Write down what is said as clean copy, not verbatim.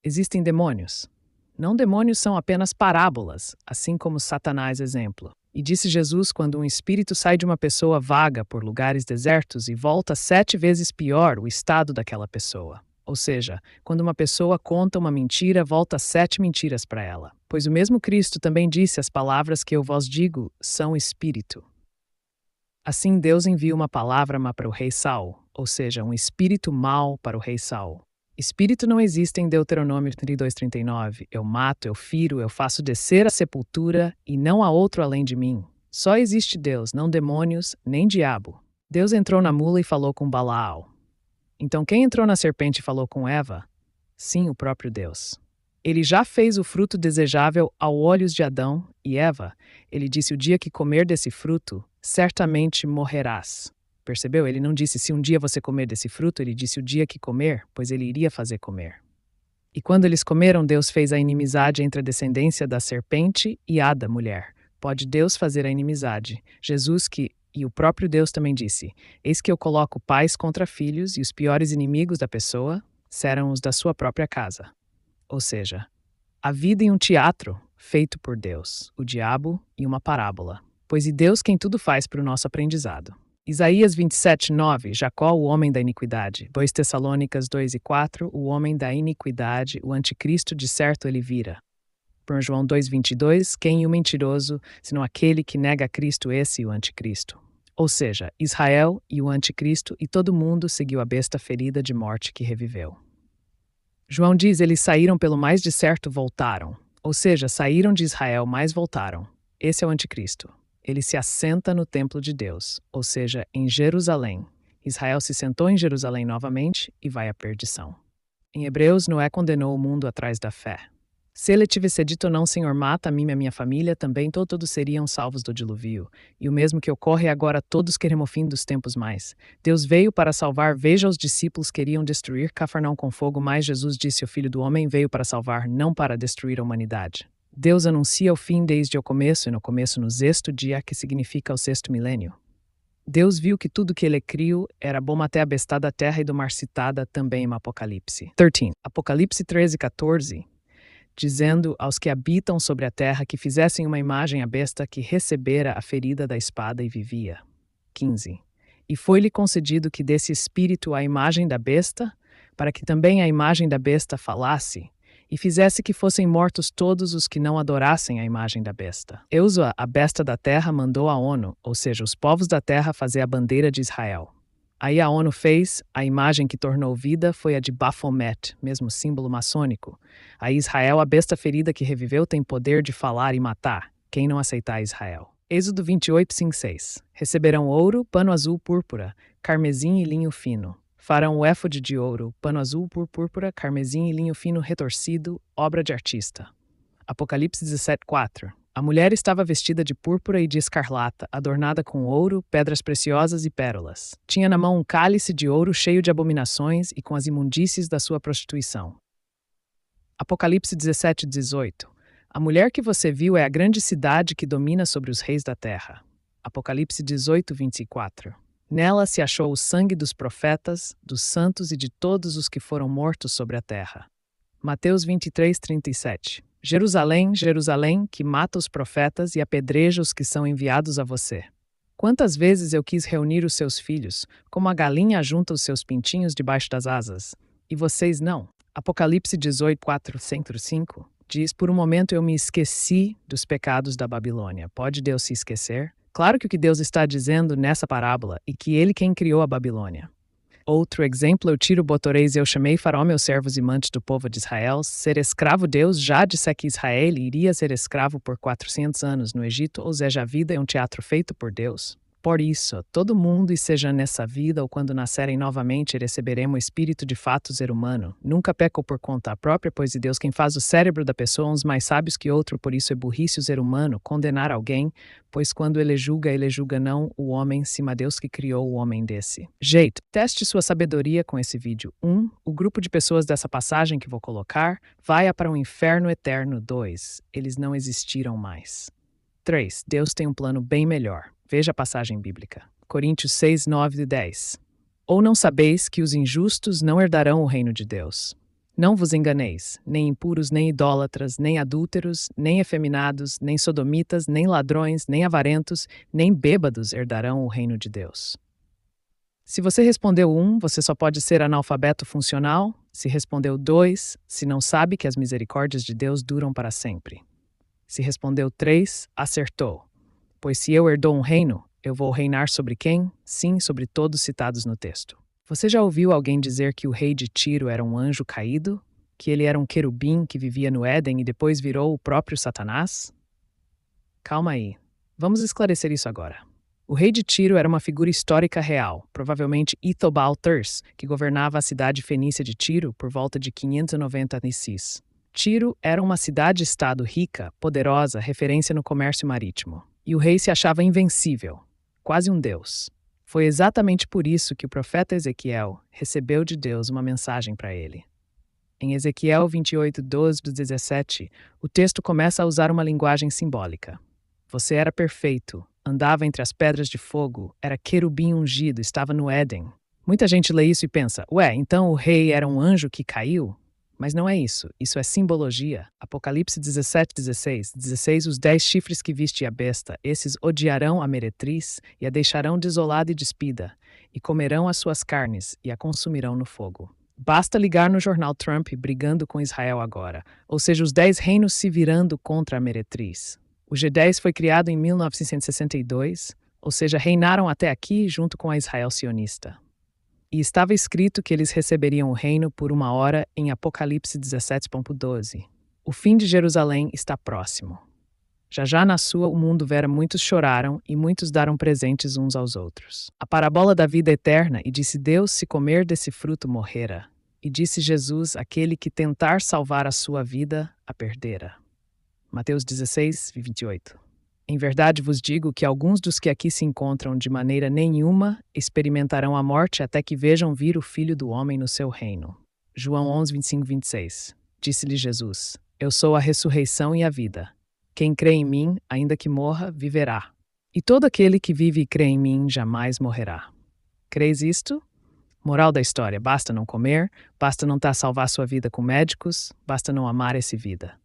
Existem demônios. Não demônios são apenas parábolas, assim como Satanás exemplo. E disse Jesus, quando um espírito sai de uma pessoa vaga por lugares desertos e volta 7 vezes pior o estado daquela pessoa. Ou seja, quando uma pessoa conta uma mentira, volta 7 mentiras para ela. Pois o mesmo Cristo também disse: as palavras que eu vos digo são espírito. Assim Deus envia uma palavra má para o rei Saul, ou seja, um espírito mau para o rei Saul. Espírito não existe em Deuteronômio 32:39. Eu mato, eu firo, eu faço descer à sepultura, e não há outro além de mim. Só existe Deus, não demônios, nem diabo. Deus entrou na mula e falou com Balaal. Então quem entrou na serpente e falou com Eva? Sim, o próprio Deus. Ele já fez o fruto desejável aos olhos de Adão e Eva. Ele disse: o dia que comer desse fruto, certamente morrerás. Percebeu? Ele não disse se um dia você comer desse fruto, ele disse o dia que comer, pois ele iria fazer comer. E quando eles comeram, Deus fez a inimizade entre a descendência da serpente e a da mulher. Pode Deus fazer a inimizade? Jesus e o próprio Deus também disse: eis que eu coloco pais contra filhos, e os piores inimigos da pessoa serão os da sua própria casa. Ou seja, a vida em um teatro feito por Deus, o diabo e uma parábola. Pois e Deus quem tudo faz para o nosso aprendizado. Isaías 27:9, Jacó, o homem da iniquidade. 2 Tessalônicas 2:4, o homem da iniquidade, o anticristo, de certo ele vira. 1 João 2:22, quem o mentiroso, senão aquele que nega a Cristo, esse o anticristo. Ou seja, Israel e o anticristo, e todo mundo seguiu a besta ferida de morte que reviveu. João diz: eles saíram pelo mais de certo voltaram. Ou seja, saíram de Israel, mas voltaram. Esse é o anticristo. Ele se assenta no templo de Deus, ou seja, em Jerusalém. Israel se sentou em Jerusalém novamente e vai à perdição. Em Hebreus, Noé condenou o mundo atrás da fé. Se ele tivesse dito não, Senhor, mata a mim e a minha família, também todos seriam salvos do dilúvio. E o mesmo que ocorre agora, todos queremos o fim dos tempos mais. Deus veio para salvar. Veja, os discípulos queriam destruir Cafarnaum com fogo, mas Jesus disse: o Filho do Homem veio para salvar, não para destruir a humanidade. Deus anuncia o fim desde o começo, e no começo no sexto dia, que significa o sexto milênio. Deus viu que tudo que ele criou era bom até a besta da terra e do mar, citada também em Apocalipse 13. Apocalipse 13:14, dizendo aos que habitam sobre a terra que fizessem uma imagem à besta que recebera a ferida da espada e vivia. 15. E foi-lhe concedido que desse espírito à imagem da besta, para que também a imagem da besta falasse, e fizesse que fossem mortos todos os que não adorassem a imagem da besta. Eusa, a besta da terra, mandou a ONU, ou seja, os povos da terra, fazer a bandeira de Israel. Aí a ONU fez, a imagem que tornou vida foi a de Baphomet, mesmo símbolo maçônico. Aí Israel, a besta ferida que reviveu, tem poder de falar e matar, quem não aceitar Israel. Êxodo 28:5-6. Receberão ouro, pano azul, púrpura, carmesim e linho fino. Farão o éfode de ouro, pano azul por púrpura, carmesim e linho fino retorcido, obra de artista. Apocalipse 17:4. A mulher estava vestida de púrpura e de escarlata, adornada com ouro, pedras preciosas e pérolas. Tinha na mão um cálice de ouro cheio de abominações e com as imundícies da sua prostituição. Apocalipse 17:18. A mulher que você viu é a grande cidade que domina sobre os reis da terra. Apocalipse 18:24. Nela se achou o sangue dos profetas, dos santos e de todos os que foram mortos sobre a terra. Mateus 23:37. Jerusalém, Jerusalém, que mata os profetas e apedreja os que são enviados a você. Quantas vezes eu quis reunir os seus filhos, como a galinha ajunta os seus pintinhos debaixo das asas, e vocês não. Apocalipse 18:4-5 diz: por um momento eu me esqueci dos pecados da Babilônia. Pode Deus se esquecer? Claro que o que Deus está dizendo nessa parábola é que ele quem criou a Babilônia. Outro exemplo, eu tiro botoreis, eu chamei Faraó, meus servos e mantes do povo de Israel, ser escravo Deus já disse que Israel iria ser escravo por 400 anos no Egito, ou seja, a vida é um teatro feito por Deus. Por isso, todo mundo, e seja nessa vida ou quando nascerem novamente, receberemos o espírito de fato ser humano. Nunca pecam por conta própria, pois é Deus quem faz o cérebro da pessoa uns mais sábios que outro, por isso é burrice o ser humano condenar alguém, pois quando ele julga não o homem, cima Deus que criou o homem desse jeito. Teste sua sabedoria com esse vídeo. 1. O grupo de pessoas dessa passagem que vou colocar vai para um inferno eterno. 2. Eles não existiram mais. 3. Deus tem um plano bem melhor. Veja a passagem bíblica. Coríntios 6:9-10. Ou não sabeis que os injustos não herdarão o reino de Deus? Não vos enganeis, nem impuros, nem idólatras, nem adúlteros, nem efeminados, nem sodomitas, nem ladrões, nem avarentos, nem bêbados herdarão o reino de Deus. Se você respondeu 1, você só pode ser analfabeto funcional. Se respondeu 2, se não sabe que as misericórdias de Deus duram para sempre. Se respondeu 3, acertou. Pois se eu herdou um reino, eu vou reinar sobre quem? Sim, sobre todos citados no texto. Você já ouviu alguém dizer que o rei de Tiro era um anjo caído? Que ele era um querubim que vivia no Éden e depois virou o próprio Satanás? Calma aí. Vamos esclarecer isso agora. O rei de Tiro era uma figura histórica real, provavelmente Ithobal-Ters, que governava a cidade fenícia de Tiro por volta de 590 a.C. Tiro era uma cidade-estado rica, poderosa, referência no comércio marítimo. E o rei se achava invencível, quase um deus. Foi exatamente por isso que o profeta Ezequiel recebeu de Deus uma mensagem para ele. Em Ezequiel 28, 12-17, o texto começa a usar uma linguagem simbólica. Você era perfeito, andava entre as pedras de fogo, era querubim ungido, estava no Éden. Muita gente lê isso e pensa, ué, então o rei era um anjo que caiu? Mas não é isso é simbologia. Apocalipse 17:16, os 10 chifres que viste a besta, esses odiarão a meretriz e a deixarão desolada e despida, e comerão as suas carnes e a consumirão no fogo. Basta ligar no jornal Trump brigando com Israel agora, ou seja, os 10 reinos se virando contra a meretriz. O G10 foi criado em 1962, ou seja, reinaram até aqui junto com a Israel sionista. E estava escrito que eles receberiam o reino por 1 hora em Apocalipse 17:12. O fim de Jerusalém está próximo. Já na sua o mundo vera muitos choraram e muitos deram presentes uns aos outros. A parábola da vida eterna, e disse Deus, se comer desse fruto morrera. E disse Jesus, aquele que tentar salvar a sua vida, a perdera. Mateus 16:28. Em verdade vos digo que alguns dos que aqui se encontram de maneira nenhuma experimentarão a morte até que vejam vir o Filho do Homem no seu reino. João 11:25-26. Disse-lhe Jesus, eu sou a ressurreição e a vida. Quem crê em mim, ainda que morra, viverá. E todo aquele que vive e crê em mim jamais morrerá. Creis isto? Moral da história, basta não comer, basta não salvar sua vida com médicos, basta não amar essa vida.